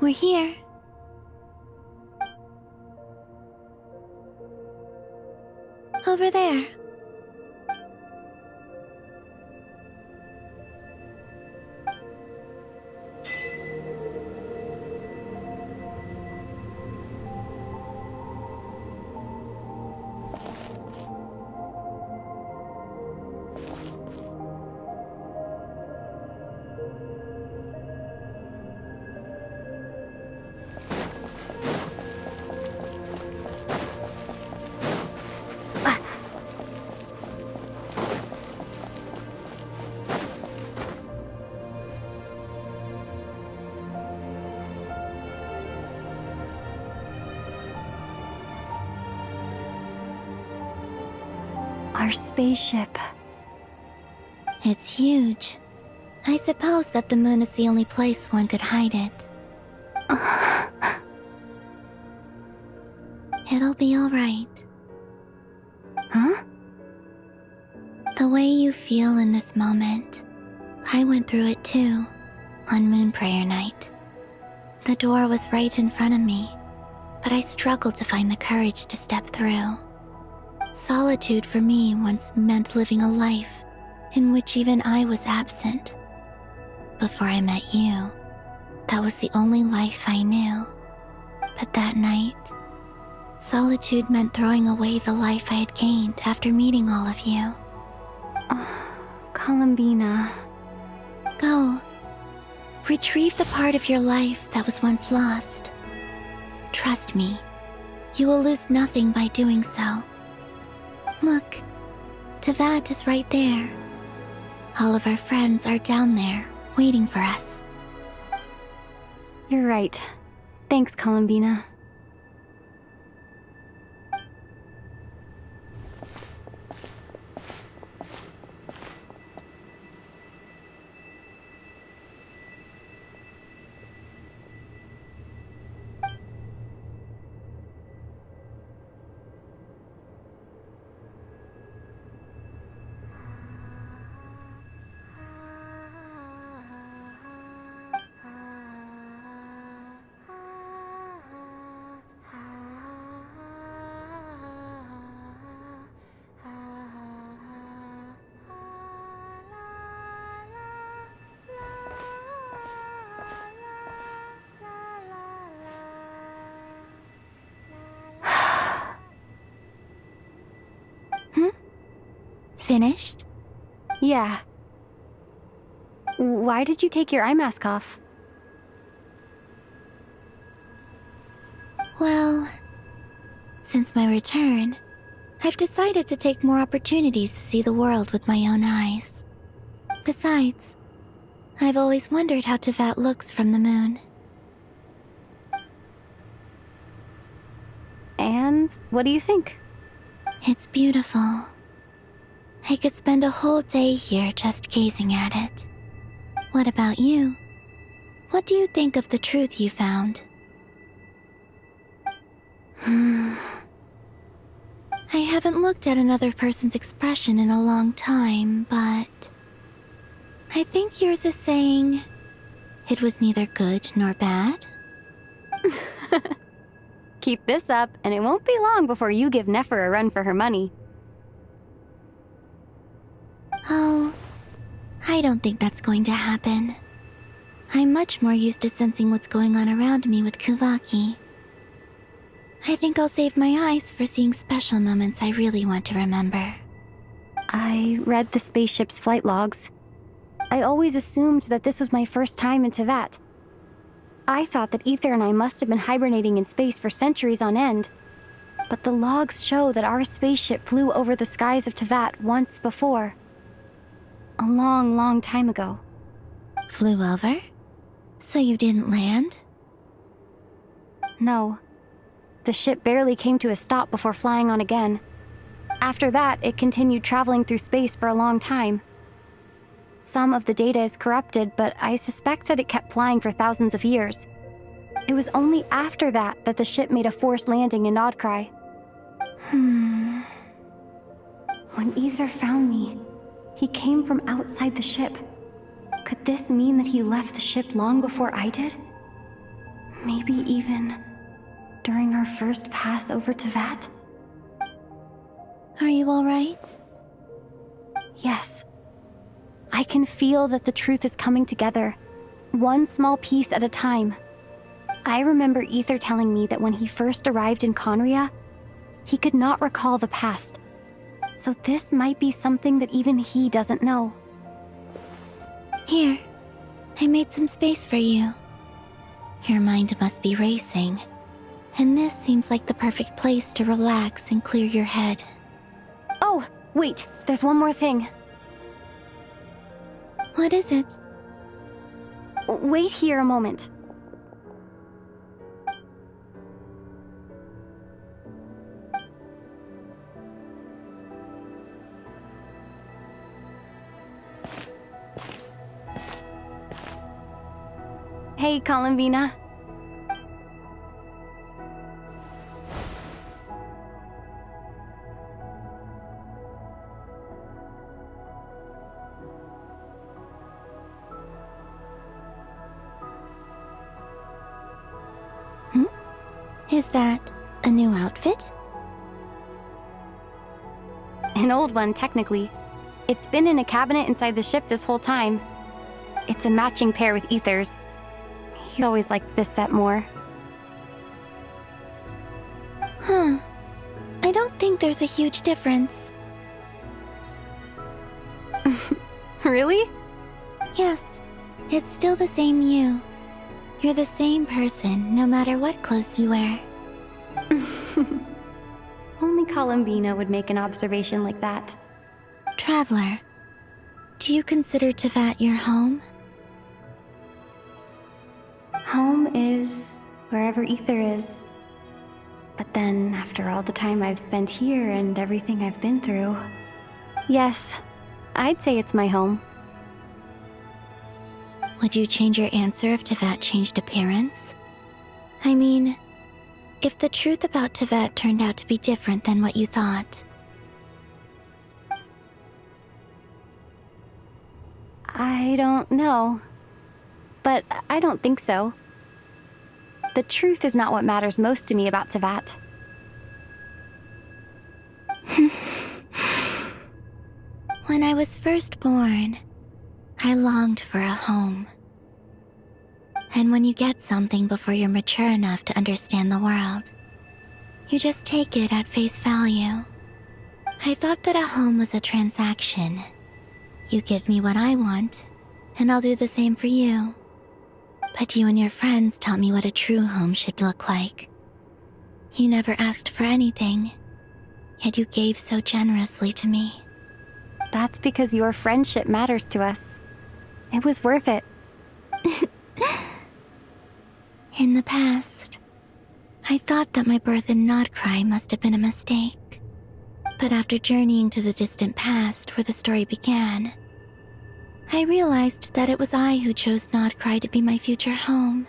We're here. Over there. Our spaceship. It's huge. I suppose that the moon is the only place one could hide it. It'll be alright. Huh? The way you feel in this moment, I went through it too, on Moon Prayer Night. The door was right in front of me, but I struggled to find the courage to step through. Solitude for me once meant living a life in which even I was absent. Before I met you, that was the only life I knew. But that night, solitude meant throwing away the life I had gained after meeting all of you. Columbina. Go. Retrieve the part of your life that was once lost. Trust me, you will lose nothing by doing so. Look, Teyvat is right there. All of our friends are down there, waiting for us. You're right. Thanks, Columbina. Finished? Yeah. Why did you take your eye mask off? Well, since my return, I've decided to take more opportunities to see the world with my own eyes. Besides, I've always wondered how Teyvat looks from the moon. And what do you think? It's beautiful. I could spend a whole day here just gazing at it. What about you? What do you think of the truth you found? I haven't looked at another person's expression in a long time, but I think yours is saying it was neither good nor bad. Keep this up, and it won't be long before you give Nefer a run for her money. Oh, I don't think that's going to happen. I'm much more used to sensing what's going on around me with Kuvaki. I think I'll save my eyes for seeing special moments I really want to remember. I read the spaceship's flight logs. I always assumed that this was my first time in Teyvat. I thought that Ether and I must have been hibernating in space for centuries on end. But the logs show that our spaceship flew over the skies of Teyvat once before. A long, long time ago. Flew over? So you didn't land? No. The ship barely came to a stop before flying on again. After that, it continued traveling through space for a long time. Some of the data is corrupted, but I suspect that it kept flying for thousands of years. It was only after that that the ship made a forced landing in Nodcry. When Ether found me, he came from outside the ship. Could this mean that he left the ship long before I did? Maybe even during our first pass over Teyvat? Are you alright? Yes. I can feel that the truth is coming together, one small piece at a time. I remember Ether telling me that when he first arrived in Conria, he could not recall the past. So this might be something that even he doesn't know. Here, I made some space for you. Your mind must be racing, and this seems like the perfect place to relax and clear your head. Oh, wait, there's one more thing. What is it? Wait here a moment. Hey, Columbina. Is that a new outfit? An old one, technically. It's been in a cabinet inside the ship this whole time. It's a matching pair with Ether's. He always liked this set more. Huh. I don't think there's a huge difference. Really? Yes, it's still the same you. You're the same person, no matter what clothes you wear. Only Columbina would make an observation like that. Traveler, do you consider Teyvat your home? Home is wherever Ether is. But then, after all the time I've spent here and everything I've been through... Yes, I'd say it's my home. Would you change your answer if Teyvat changed appearance? I mean, if the truth about Teyvat turned out to be different than what you thought. I don't know. But I don't think so. The truth is not what matters most to me about Teyvat. When I was first born, I longed for a home. And when you get something before you're mature enough to understand the world, you just take it at face value. I thought that a home was a transaction. You give me what I want, and I'll do the same for you. But you and your friends taught me what a true home should look like. You never asked for anything, yet you gave so generously to me. That's because your friendship matters to us. It was worth it. In the past, I thought that my birth in Nodcry must have been a mistake. But after journeying to the distant past where the story began, I realized that it was I who chose Nodcry to be my future home.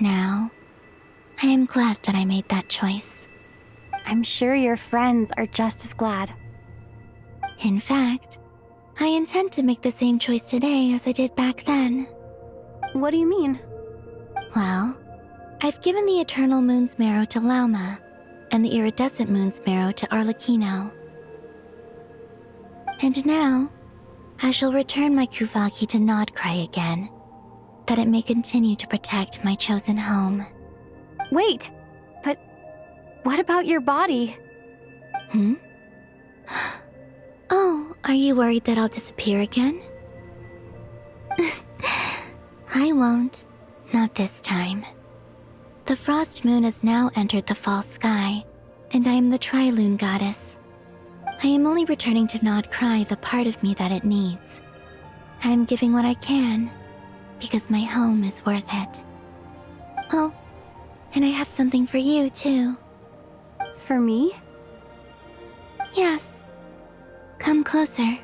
Now, I am glad that I made that choice. I'm sure your friends are just as glad. In fact, I intend to make the same choice today as I did back then. What do you mean? Well, I've given the Eternal Moon's Marrow to Lauma, and the Iridescent Moon's Marrow to Arlecchino. And now, I shall return my Kuvagi to Nodcry again, that it may continue to protect my chosen home. Wait! But what about your body? Oh, are you worried that I'll disappear again? I won't. Not this time. The Frost Moon has now entered the fall sky, and I am the Trilune Goddess. I am only returning to Nodcry the part of me that it needs. I am giving what I can, because my home is worth it. Oh, and I have something for you, too. For me? Yes. Come closer.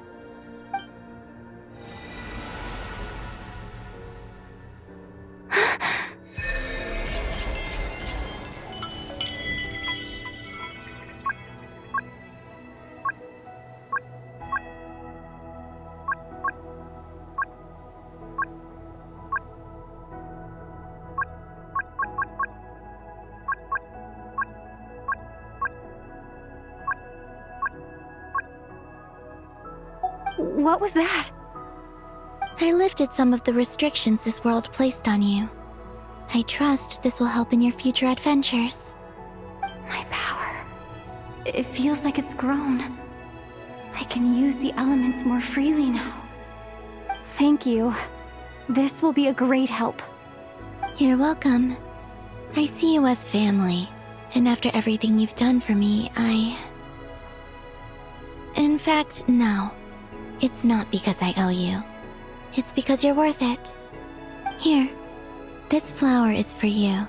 What was that? I lifted some of the restrictions this world placed on you. I trust this will help in your future adventures. My power. It feels like it's grown. I can use the elements more freely now. Thank you. This will be a great help. You're welcome. I see you as family, and after everything you've done for me, In fact, no. It's not because I owe you. It's because you're worth it. Here, this flower is for you.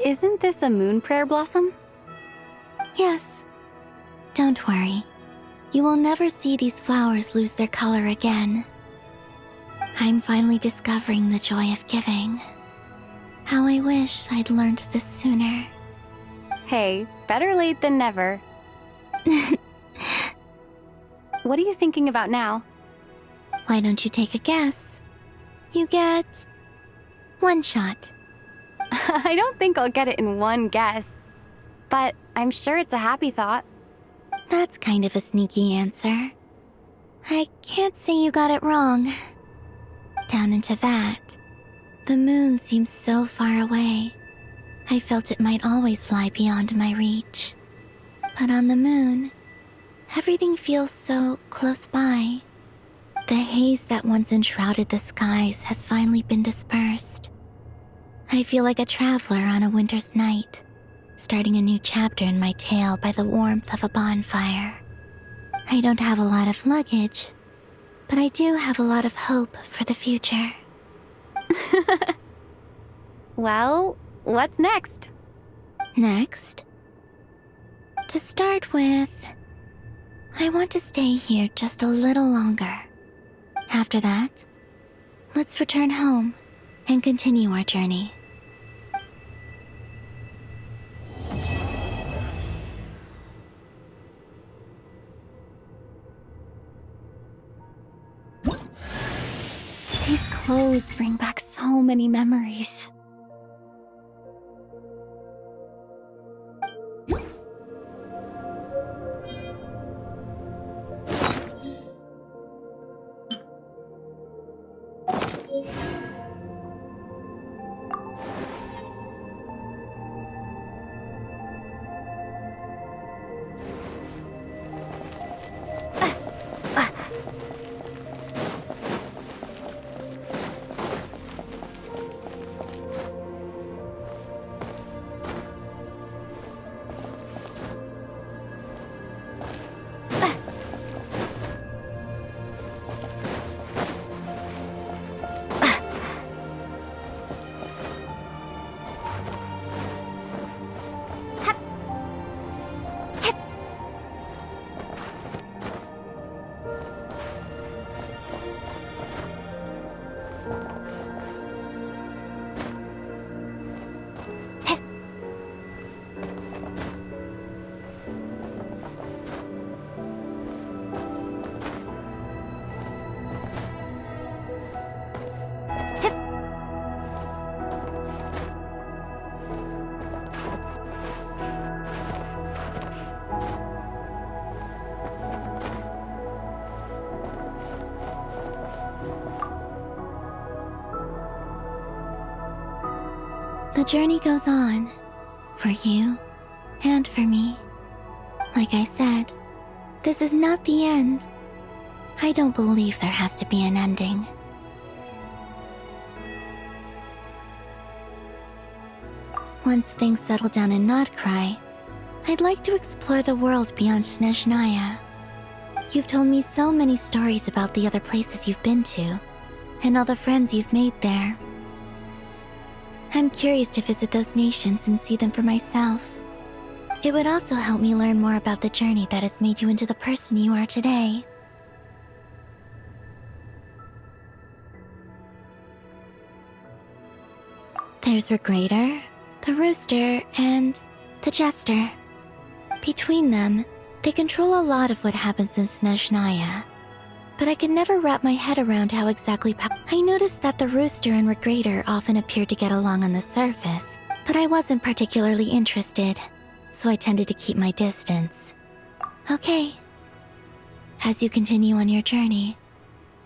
Isn't this a moon prayer blossom? Yes. Don't worry. You will never see these flowers lose their color again. I'm finally discovering the joy of giving. How I wish I'd learned this sooner. Hey, better late than never. What are you thinking about now? Why don't you take a guess? You get 1 shot. I don't think I'll get it in one guess. But I'm sure it's a happy thought. That's kind of a sneaky answer. I can't say you got it wrong. Down in Teyvat, the moon seems so far away. I felt it might always lie beyond my reach. But on the moon, everything feels so close by. The haze that once enshrouded the skies has finally been dispersed. I feel like a traveler on a winter's night, starting a new chapter in my tale by the warmth of a bonfire. I don't have a lot of luggage, but I do have a lot of hope for the future. Well, what's next? Next? To start with, I want to stay here just a little longer. After that, let's return home and continue our journey. These clothes bring back so many memories. The journey goes on, for you and for me. Like I said, this is not the end. I don't believe there has to be an ending. Once things settle down in Notcry, I'd like to explore the world beyond Snezhnaya. You've told me so many stories about the other places you've been to, and all the friends you've made there. I'm curious to visit those nations and see them for myself. It would also help me learn more about the journey that has made you into the person you are today. There's Regrator, the Rooster, and the Jester. Between them, they control a lot of what happens in Snezhnaya. But I can never wrap my head around how exactly I noticed that the Rooster and Regrator often appear to get along on the surface, but I wasn't particularly interested, so I tended to keep my distance. Okay. As you continue on your journey,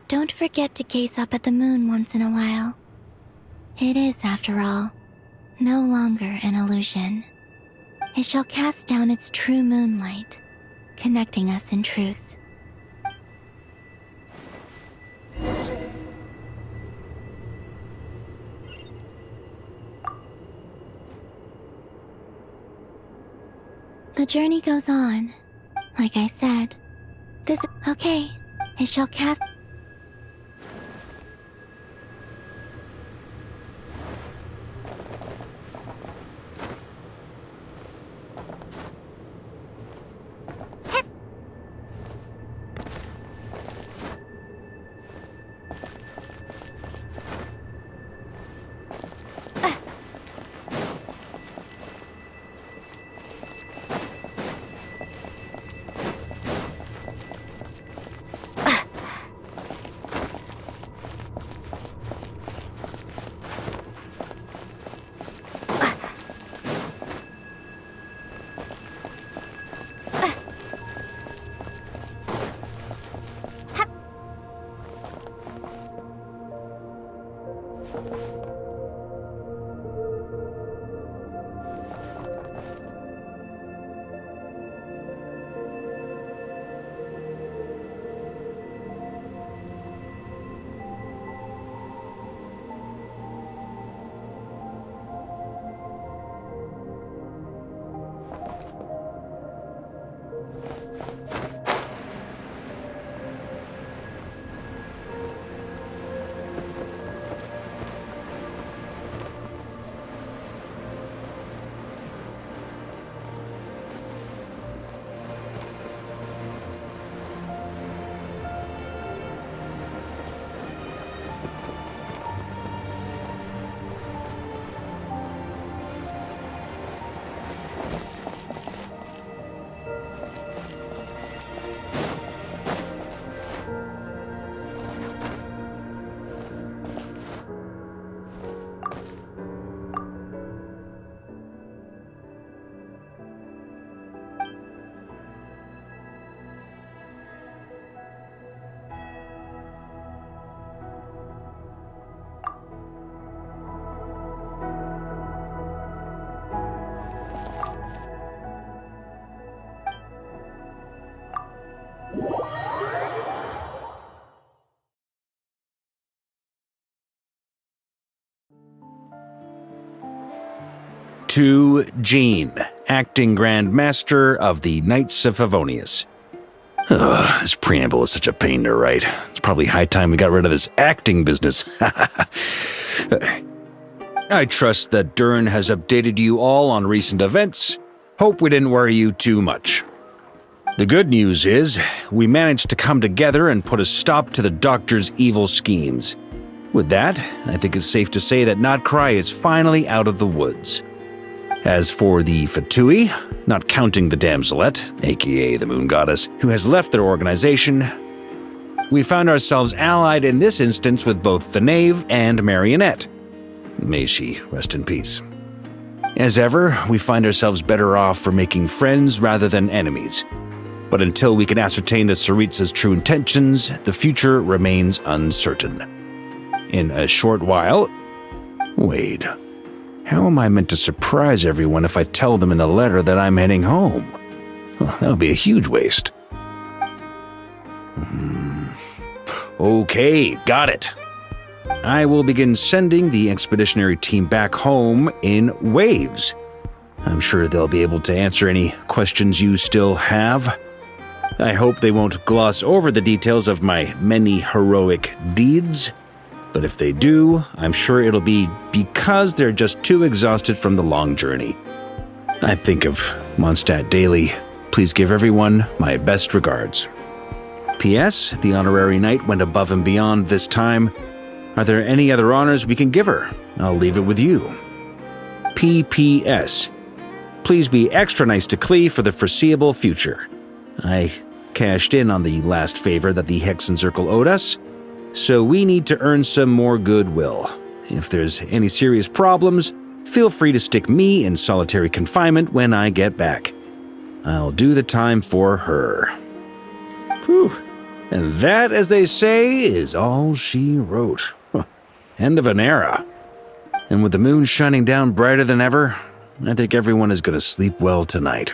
don't forget to gaze up at the moon once in a while. It is, after all, no longer an illusion. It shall cast down its true moonlight, connecting us in truth. The journey goes on. Like I said, okay, it shall cast... To Jean, Acting Grand Master of the Knights of Favonius. Ugh, this preamble is such a pain to write. It's probably high time we got rid of this acting business. I trust that Dern has updated you all on recent events. Hope we didn't worry you too much. The good news is, we managed to come together and put a stop to the Doctor's evil schemes. With that, I think it's safe to say that Notcry is finally out of the woods. As for the Fatui, not counting the Damselette, aka the Moon Goddess, who has left their organization, we found ourselves allied in this instance with both the Knave and Marionette. May she rest in peace. As ever, we find ourselves better off for making friends rather than enemies. But until we can ascertain the Tsaritsa's true intentions, the future remains uncertain. In a short while... Wait... How am I meant to surprise everyone if I tell them in the letter that I'm heading home? Well, that would be a huge waste. Okay, got it. I will begin sending the expeditionary team back home in waves. I'm sure they'll be able to answer any questions you still have. I hope they won't gloss over the details of my many heroic deeds. But if they do, I'm sure it'll be because they're just too exhausted from the long journey. I think of Mondstadt daily. Please give everyone my best regards. P.S. The honorary knight went above and beyond this time. Are there any other honors we can give her? I'll leave it with you. P.P.S. Please be extra nice to Klee for the foreseeable future. I cashed in on the last favor that the Hexen Circle owed us, so we need to earn some more goodwill. If there's any serious problems, Feel free to stick me in solitary confinement when I get back. I'll do the time for her. Whew. And that, as they say, is all she wrote. End of an era. And with the moon shining down brighter than ever, I think everyone is going to sleep well tonight.